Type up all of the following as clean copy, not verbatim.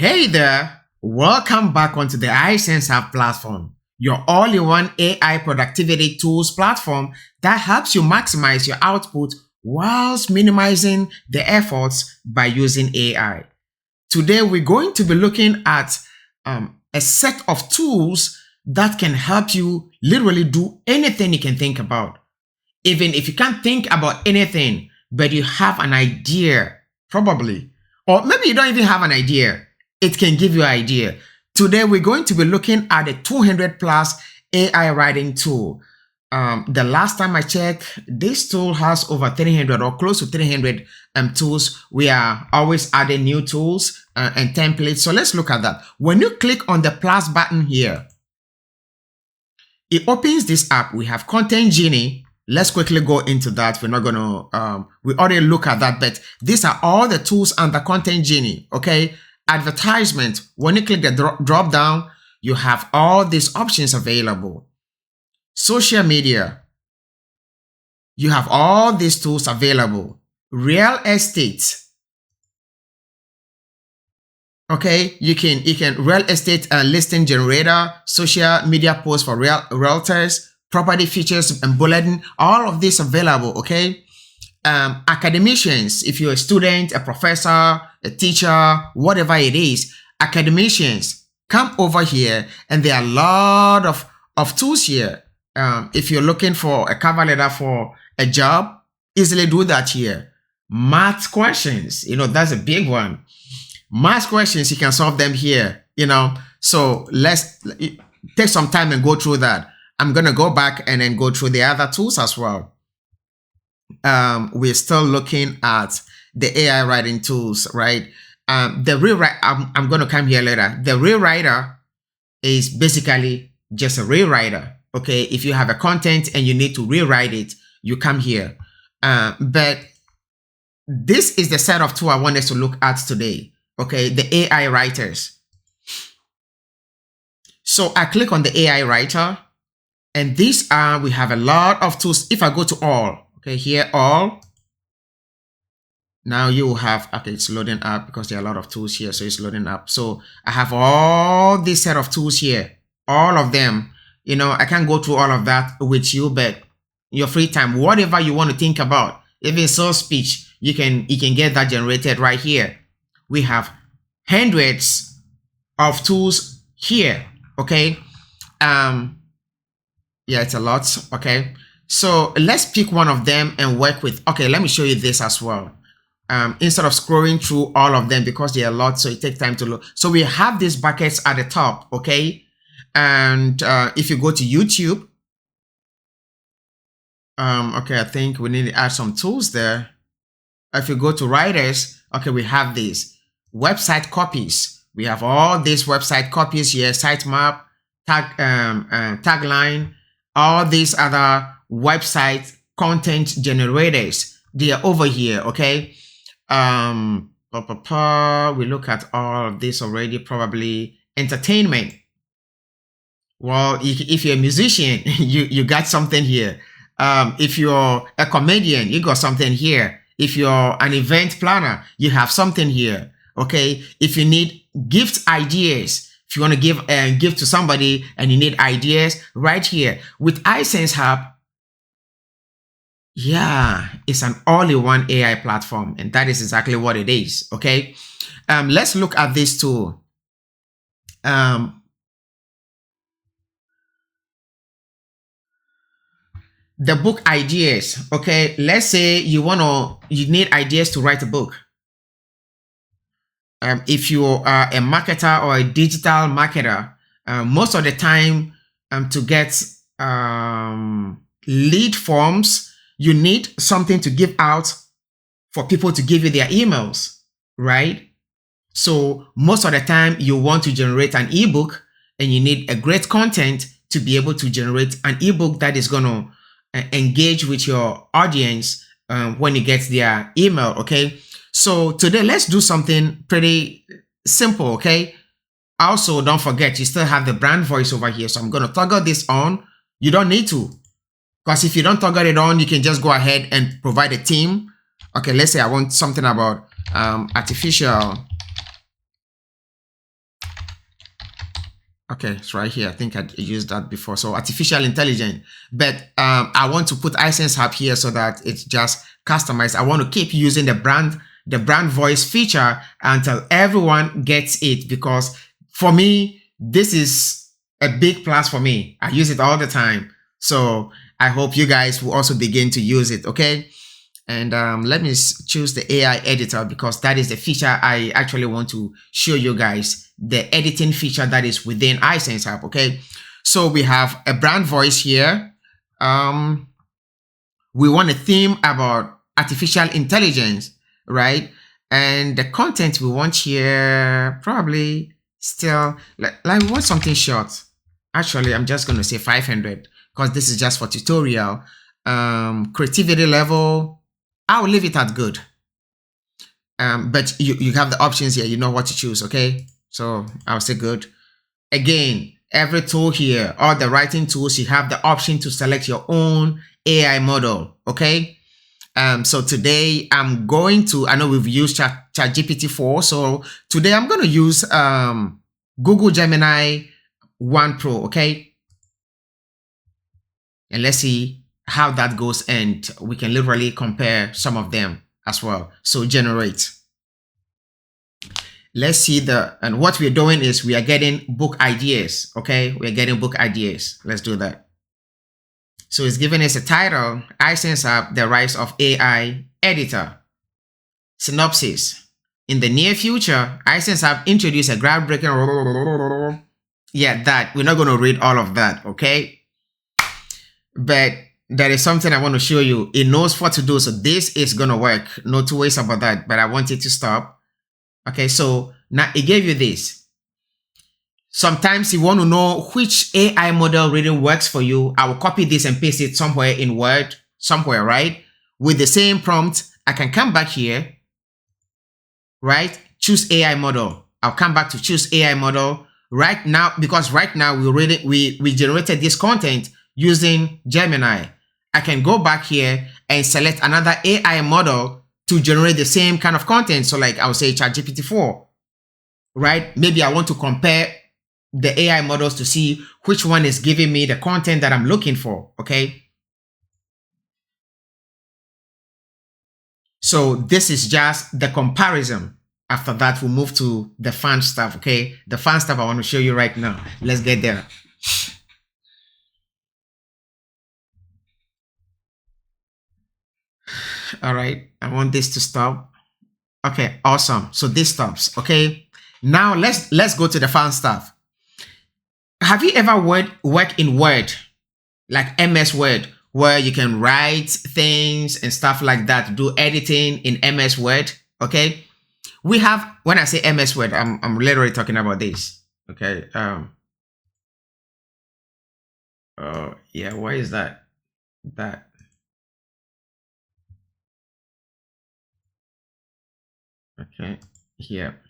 Hey there, welcome back onto the iSenseHUB platform, your all-in-one AI productivity tools platform that helps you maximize your output whilst minimizing the efforts by using AI. Today, we're going to be looking at a set of tools that can help you literally do anything you can think about. Even if you can't think about anything, but you have an idea, probably, or maybe you don't even have an idea, it can give you an idea. Today, we're going to be looking at a 200 plus AI writing tool. The last time I checked, this tool has over 300 or close to 300 tools. We are always adding new tools and templates. So let's look at that. When you click on the plus button here, it opens this app. We have Content Genie. Let's quickly go into that. We're not going to, we already look at that, but these are all the tools under Content Genie, okay? Advertisement, when you click the drop down, you have all these options available. Social media, you have all these tools available. Real estate, okay, you can real estate listing generator, social media posts for realtors, property features and bulletin, all of this available, okay? Academicians, if you're a student, a professor, a teacher, whatever it is, academicians, come over here and there are a lot of tools here. If you're looking for a cover letter for a job, easily do that here. Math questions, that's a big one. Math questions, you can solve them here, So let's take some time and go through that. I'm going to go back and then go through the other tools as well. We're still looking at the AI writing tools, right? The rewrite, I'm going to come here later. The rewriter is basically just a rewriter, okay? If you have a content and you need to rewrite it, you come here. But this is the set of tool I want us to look at today, okay? The AI writers. So I click on the AI writer, and these are, we have a lot of tools. If I go to all, okay, here, all. Now you will have, okay, it's loading up because there are a lot of tools here, so it's loading up. So I have all this set of tools here, all of them. I can't go through all of that with you, but your free time, whatever you want to think about, even source speech, you can get that generated right here. We have hundreds of tools here, okay? Yeah, it's a lot, okay? So let's pick one of them and work with, okay, let me show you this as well. Instead of scrolling through all of them because there are a lot, so it takes time to load. So we have these buckets at the top, okay? And if you go to YouTube, okay, I think we need to add some tools there. If you go to writers, okay, we have these. Website copies. We have all these website copies here, sitemap, tagline, all these other website content generators. They are over here, okay? We look at all of this already, probably entertainment. Well, if you're a musician, you got something here. If you're a comedian, you got something here. If you're an event planner, you have something here, okay? If you need gift ideas, if you want to give a gift to somebody and you need ideas, right here. With iSenseHUB, yeah, it's an all-in-one AI platform, and that is exactly what it is, okay? Let's look at this tool. The book ideas, okay? Let's say you need ideas to write a book. If you are a marketer or a digital marketer, most of the time to get lead forms, you need something to give out for people to give you their emails, right? So most of the time you want to generate an ebook and you need a great content to be able to generate an ebook that is going to engage with your audience when you get their email, okay? So today, let's do something pretty simple, okay? Also, don't forget, you still have the brand voice over here. So I'm going to toggle this on. You don't need to. Because if you don't toggle it on, you can just go ahead and provide a theme. Okay, let's say I want something about artificial Okay, it's right here. I think I used that before. So artificial intelligence, but I want to put iSenseHUB here so that it's just customized. I want to keep using the brand voice feature until everyone gets it, because for me, this is a big plus for me. I use it all the time. So I hope you guys will also begin to use it. Okay. And let me choose the AI editor, because that is the feature I actually want to show you guys, the editing feature that is within iSenseHUB. Okay, so we have a brand voice here. We want a theme about artificial intelligence, right? And the content we want here, probably still like we want something short. Actually, I'm just going to say 500, because this is just for tutorial. Creativity level, I'll leave it at good. But you have the options here. You know what to choose, okay? So I'll say good. Again, every tool here, all the writing tools, you have the option to select your own AI model, okay? So today I'm going to, I know we've used ChatGPT 4, so today I'm going to use Google Gemini 1 Pro, okay? And let's see how that goes, and we can literally compare some of them as well. So generate. Let's see and what we're doing is we are getting book ideas. Okay, we're getting book ideas. Let's do that. So it's giving us a title: iSenseHUB, the rise of AI editor. Synopsis: in the near future, iSenseHUB introduce a groundbreaking. Yeah, that we're not going to read all of that. Okay, but there is something I want to show you. It knows what to do. So this is going to work. No two ways about that, but I want it to stop. Okay, so now it gave you this. Sometimes you want to know which AI model really works for you. I will copy this and paste it somewhere in Word, somewhere, right? With the same prompt, I can come back here, right? Choose AI model. I'll come back to choose AI model right now, because right now we generated this content using Gemini. I can go back here and select another AI model to generate the same kind of content. So like I'll say ChatGPT 4, right? Maybe I want to compare the AI models to see which one is giving me the content that I'm looking for, okay? So this is just the comparison. After that, we'll move to the fun stuff, okay? The fun stuff I want to show you right now. Let's get there. All right, I want this to stop. Okay, awesome. So this stops. Okay, now let's go to the fun stuff. Have you ever worked in Word, like MS Word, where you can write things and stuff like that, do editing in MS Word? Okay, we have, when I say MS Word, I'm literally talking about this. Okay. Oh yeah, why is that? Okay, here.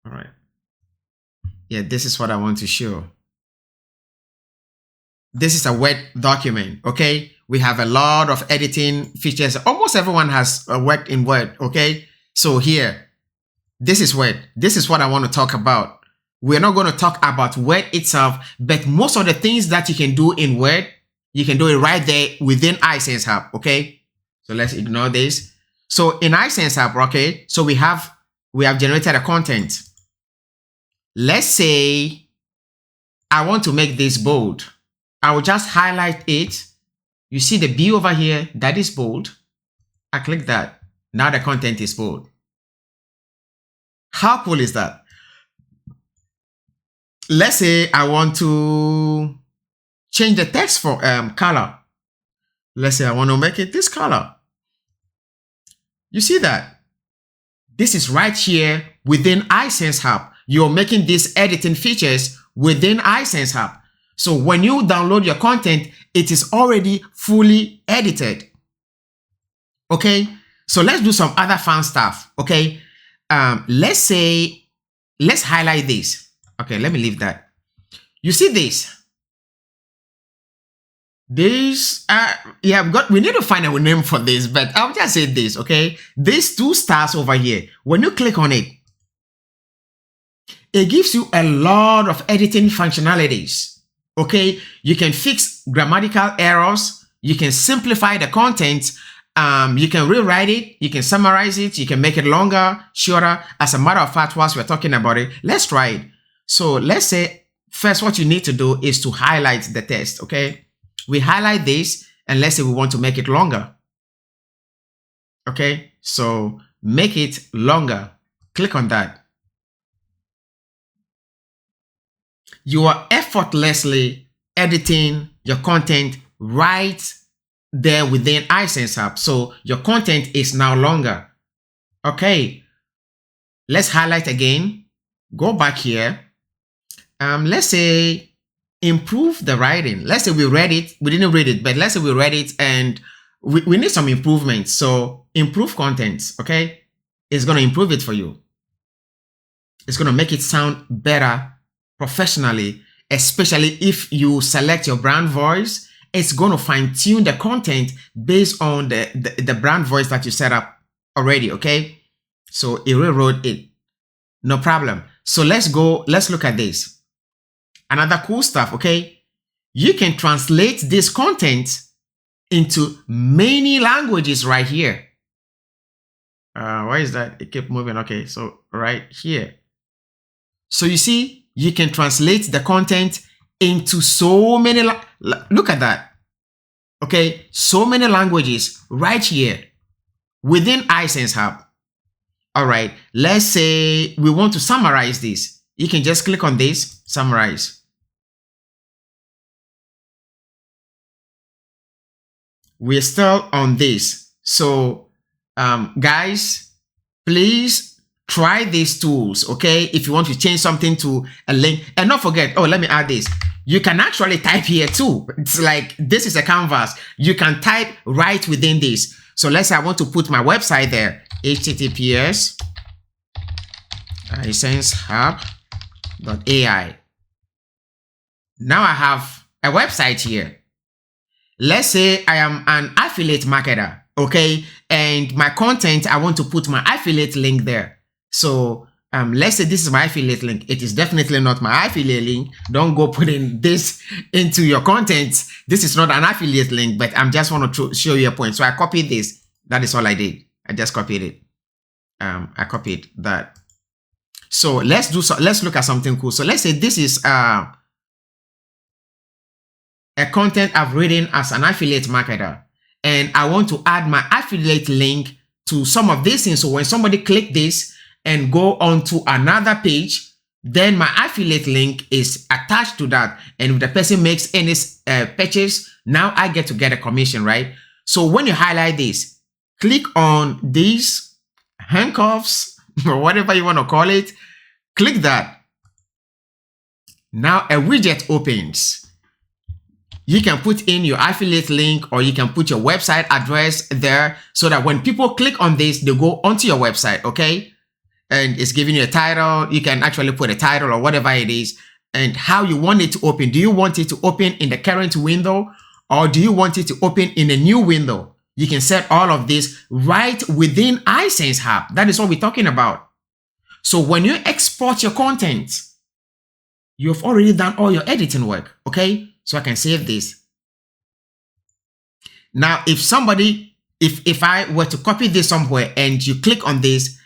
All right. Yeah, this is what I want to show. This is a Word document, okay? We have a lot of editing features. Almost everyone has worked in Word, okay? So here, this is Word. This is what I want to talk about. We're not going to talk about Word itself, but most of the things that you can do in Word, you can do it right there within iSenseHUB, okay? So let's ignore this. So in iSenseHUB, okay, so we have generated a content. Let's say I want to make this bold. I will just highlight it. You see the B over here, that is bold. I click that. Now the content is bold. How cool is that? Let's say I want to change the text for color. Let's say I want to make it this color. You see that? This is right here within iSenseHUB. You're making these editing features within iSenseHUB. So when you download your content, it is already fully edited. Okay, so let's do some other fun stuff. Okay, let's highlight this. Okay, let me leave that. You see this? This, we need to find a name for this, but I'll just say this, okay? These two stars over here, when you click on it, It gives you a lot of editing functionalities. Okay, you can fix grammatical errors. You can simplify the content. You can rewrite it. You can summarize it. You can make it longer, shorter. As a matter of fact, whilst we're talking about it, let's try it. So let's say first what you need to do is to highlight the text. Okay, we highlight this and let's say we want to make it longer. Okay, so make it longer. Click on that. You are effortlessly editing your content right there within iSenseHUB. So your content is now longer. Okay, let's highlight again. Go back here. Let's say improve the writing. Let's say we read it. We didn't read it, but let's say we read it and we need some improvements. So improve content. Okay, it's going to improve it for you. It's going to make it sound better professionally, especially if you select your brand voice. It's going to fine-tune the content based on the brand voice that you set up already, okay? So it rewrote it. No problem. So let's look at this. Another cool stuff, okay? You can translate this content into many languages right here. Why is that? It kept moving. Okay, so right here. So you see, you can translate the content into so many, look at that. Okay, so many languages right here within iSenseHUB. All right, let's say we want to summarize this. You can just click on this, summarize. We're still on this. So, guys, please try these tools, okay? If you want to change something to a link. And don't forget, oh, let me add this. You can actually type here too. It's like, this is a canvas. You can type right within this. So let's say I want to put my website there. https iSenseHUB.ai. Now I have a website here. Let's say I am an affiliate marketer, okay? And my content, I want to put my affiliate link there. So let's say this is my affiliate link. It is definitely not my affiliate link. Don't go putting this into your content. This is not an affiliate link, but I'm just want to show you a point. So I copied this. That is all I did. I just copied it. I copied that. So let's look at something cool. So let's say this is a content I've written as an affiliate marketer, and I want to add my affiliate link to some of these things. So when somebody click this and go on to another page, then my affiliate link is attached to that. And if the person makes any purchase, now I get to get a commission, right? So when you highlight this, click on these handcuffs or whatever you want to call it, click that. Now a widget opens. You can put in your affiliate link or you can put your website address there so that when people click on this, they go onto your website, okay? And it's giving you a title. You can actually put a title or whatever it is and how you want it to open. Do you want it to open in the current window or do you want it to open in a new window? You can set all of this right within iSenseHUB. That is what we're talking about. So when you export your content, you've already done all your editing work, okay? So I can save this. Now, if I were to copy this somewhere and you click on this,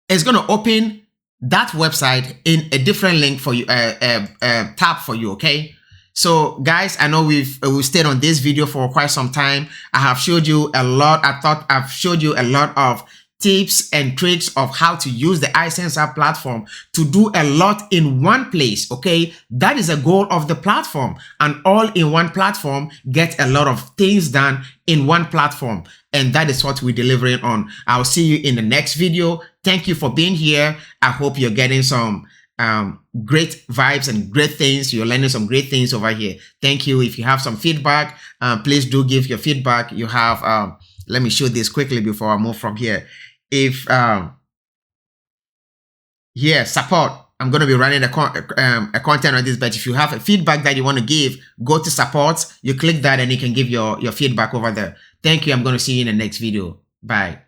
it's going to open that website in a different link for you, tab for you, okay? So guys, I know we've stayed on this video for quite some time. I have showed you a lot. I thought I've showed you a lot of tips and tricks of how to use the iSenseHUB platform to do a lot in one place, okay? That is a goal of the platform. An all-in-one platform gets a lot of things done in one platform. And that is what we're delivering on. I'll see you in the next video. Thank you for being here. I hope you're getting some great vibes and great things. You're learning some great things over here. Thank you. If you have some feedback, please do give your feedback. You have, let me show this quickly before I move from here. If, support. I'm going to be running a content on this, but if you have a feedback that you want to give, go to support. You click that and you can give your feedback over there. Thank you. I'm going to see you in the next video. Bye.